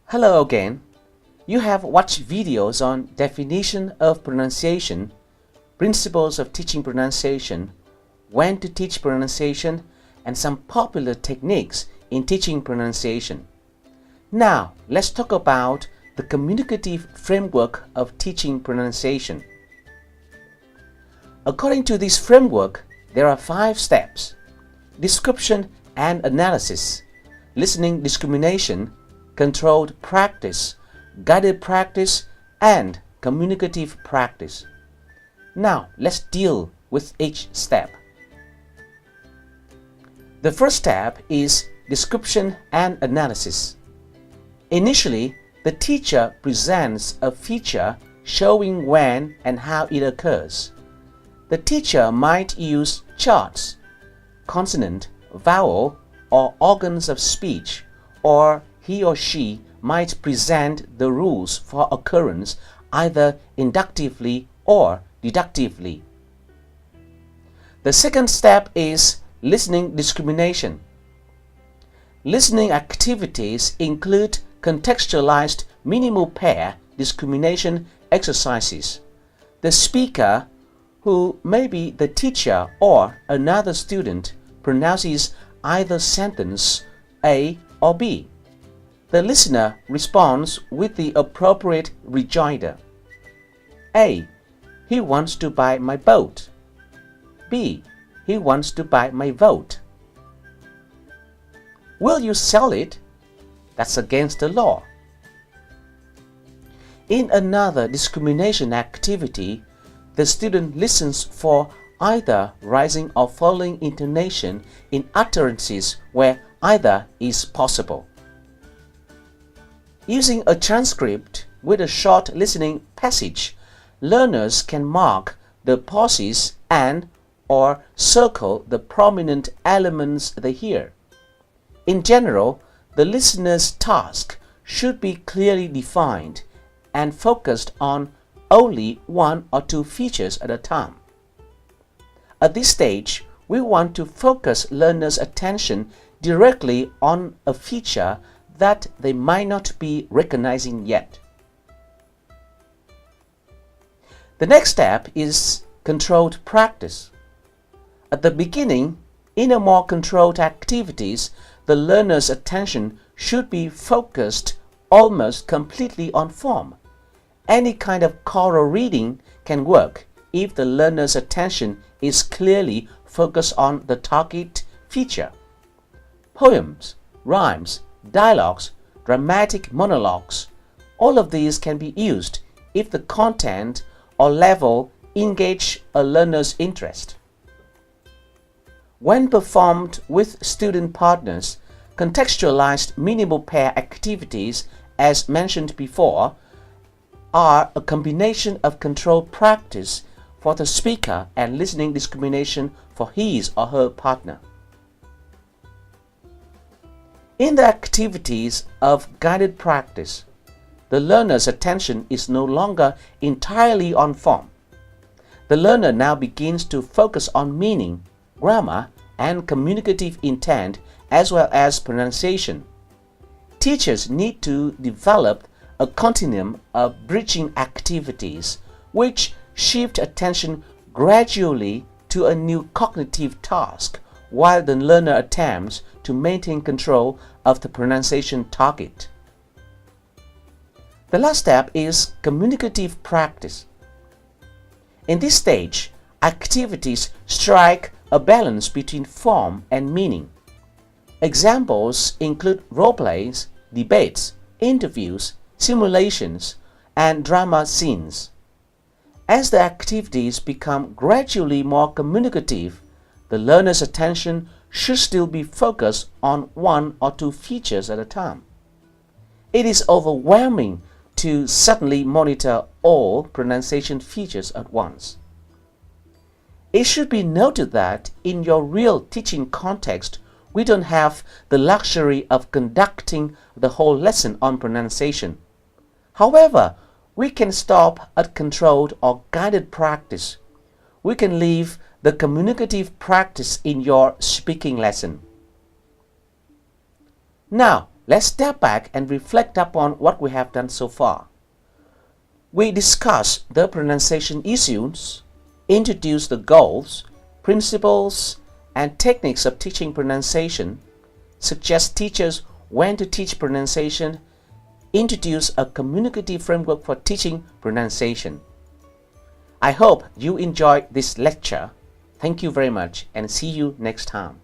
Hello again. You have watched videos on definition of pronunciation, principles of teaching pronunciation, when to teach pronunciation, and some popular techniques in teaching pronunciation. Now, let's talk about the communicative framework of teaching pronunciation. According to this framework, there are 5 steps: description and analysis, listening discrimination, controlled practice, guided practice, and communicative practice. Now, let's deal with each step. The first step is description and analysis. Initially, the teacher presents a feature showing when and how it occurs. The teacher might use charts, consonant, vowel, or organs of speech, or he or she might present the rules for occurrence either inductively or deductively. The second step is listening discrimination. Listening activities include contextualized minimal pair discrimination exercises. The speaker, who may be the teacher or another student, pronounces either sentence A or B. The listener responds with the appropriate rejoinder. A. He wants to buy my boat. B. He wants to buy my vote. Will you sell it? That's against the law. In another discrimination activity, the student listens for either rising or falling intonation in utterances where either is possible. Using a transcript with a short listening passage, learners can mark the pauses and/or circle the prominent elements they hear. In general, the listener's task should be clearly defined and focused on only 1 or 2 features at a time. At this stage, we want to focus learners' attention directly on a feature that they might not be recognizing yet. The next step is controlled practice. At the beginning, in a more controlled activities, the learner's attention should be focused almost completely on form. Any kind of choral reading can work if the learner's attention is clearly focused on the target feature. Poems, rhymes, dialogues, dramatic monologues, all of these can be used if the content or level engage a learner's interest. When performed with student partners, contextualized minimal pair activities, as mentioned before, are a combination of controlled practice for the speaker and listening discrimination for his or her partner. In the activities of guided practice, the learner's attention is no longer entirely on form. The learner now begins to focus on meaning, grammar, and communicative intent, as well as pronunciation. Teachers need to develop a continuum of bridging activities which shift attention gradually to a new cognitive task while the learner attempts to maintain control of the pronunciation target. The last step is communicative practice. In this stage, activities strike a balance between form and meaning. Examples include role plays, debates, interviews, simulations, and drama scenes. As the activities become gradually more communicative, the learner's attention should still be focused on 1 or 2 features at a time. It is overwhelming to suddenly monitor all pronunciation features at once. It should be noted that in your real teaching context, we don't have the luxury of conducting the whole lesson on pronunciation. However, we can stop at controlled or guided practice. We can leave the communicative practice in your speaking lesson. Now, Let's step back and reflect upon what we have done so far. We discussed the pronunciation issues, introduced the goals, principles, and techniques of teaching pronunciation, suggest teachers when to teach pronunciation, introduce a communicative framework for teaching pronunciation. I hope you enjoyed this lecture. Thank you very much and see you next time.